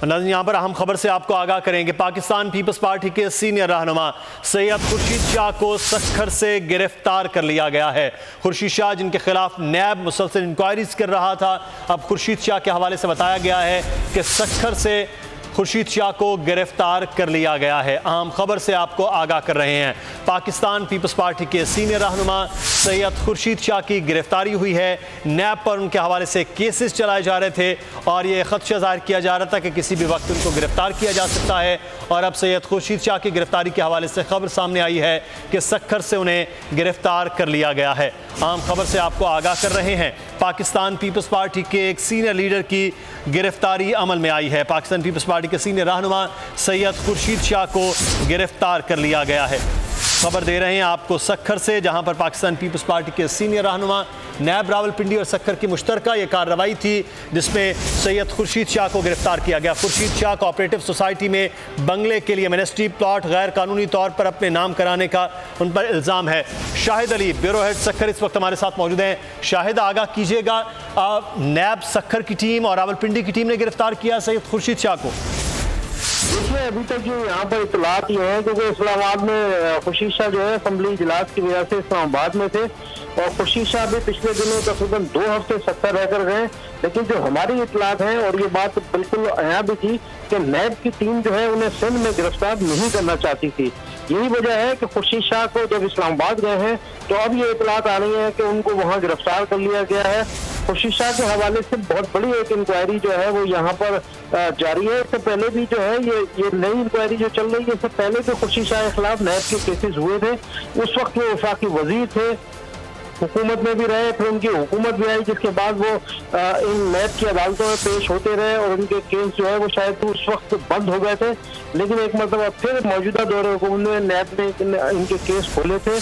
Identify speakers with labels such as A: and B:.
A: नाज़रीन, यहाँ पर अहम खबर से आपको आगाह करेंगे। पाकिस्तान पीपल्स पार्टी के सीनियर रहनुमा सैयद खुर्शीद शाह को सक्खर से गिरफ्तार कर लिया गया है। खुर्शीद शाह, जिनके खिलाफ नैब मुसलसल इंक्वायरीज कर रहा था, अब खुर्शीद शाह के हवाले से बताया गया है कि सक्खर से खुर्शीद शाह को गिरफ्तार कर लिया गया है। अहम खबर से आपको आगाह कर रहे हैं। पाकिस्तान पीपल्स पार्टी के सीनियर रहनुमा सैयद खुर्शीद शाह की गिरफ्तारी हुई है। नैब पर उनके हवाले से केसेस चलाए जा रहे थे और ये खदशा जाहिर किया जा रहा था कि किसी भी वक्त उनको गिरफ्तार किया जा सकता है। और अब सैयद खुर्शीद शाह की गिरफ्तारी के हवाले से खबर सामने आई है कि सक्खर से उन्हें गिरफ्तार कर लिया गया है। अहम खबर से आपको आगाह कर रहे हैं। पाकिस्तान पीपल्स पार्टी के एक सीनियर लीडर की गिरफ्तारी अमल में आई है। पाकिस्तान पीपल्स पार्टी के सीनियर रहनुमा सैयद खुर्शीद शाह को गिरफ्तार कर लिया गया है। खबर दे रहे हैं आपको सक्खर से, जहां पर पाकिस्तान पीपल्स पार्टी के सीनियर रहनुमा नैब रावलपिंडी और सक्खर की मुश्तरका ये कार्रवाई थी जिसमें सैयद खुर्शीद शाह को गिरफ्तार किया गया। खुर्शीद शाह कोऑपरेटिव सोसाइटी में बंगले के लिए मिनिस्ट्री प्लॉट गैर कानूनी तौर पर अपने नाम कराने का उन पर इल्ज़ाम है। शाहिद अली, ब्यूरो हेड सक्खर, इस वक्त हमारे साथ मौजूद हैं। शाहिद, आगाह कीजिएगा, नैब सक्खर की टीम और रावलपिंडी की टीम ने गिरफ्तार किया सैयद खुर्शीद शाह को।
B: देखिए, अभी तक जो यहाँ पर इतलात ये है क्योंकि इस्लामाबाद में खुर्शीद शाह जो है असेंबली इजलास की वजह से इस्लामाबाद में थे और खुर्शीद शाह भी पिछले दिनों तकरीबन 2 हफ्ते सक्खर रहकर गए। लेकिन जो हमारी इतलात हैं और ये बात बिल्कुल यहाँ भी थी कि नैब की टीम जो है उन्हें सिंध में गिरफ्तार नहीं करना चाहती थी। यही वजह है कि खुर्शीद शाह को जब इस्लामाबाद गए हैं तो अब ये इतलात आ रही है कि उनको वहाँ गिरफ्तार कर लिया गया है। खुर्शीद शाह के हवाले से बहुत बड़ी एक इंक्वायरी जो है वो यहाँ पर जारी है। इससे पहले भी जो है ये नई इंक्वायरी जो चल रही है, इससे पहले तो खुर्शीद शाह के खिलाफ नैब के केसेस हुए थे। उस वक्त वो वफाकी वजीर थे, हुकूमत में भी रहे, फिर उनकी हुकूमत भी आई, जिसके बाद वो इन नैब की अदालतों में पेश होते रहे और उनके केस जो है वो शायद उस वक्त बंद हो गए थे। लेकिन एक मरतबा फिर मौजूदा दौरे हुकूमत में नैब ने इनके केस खोले थे।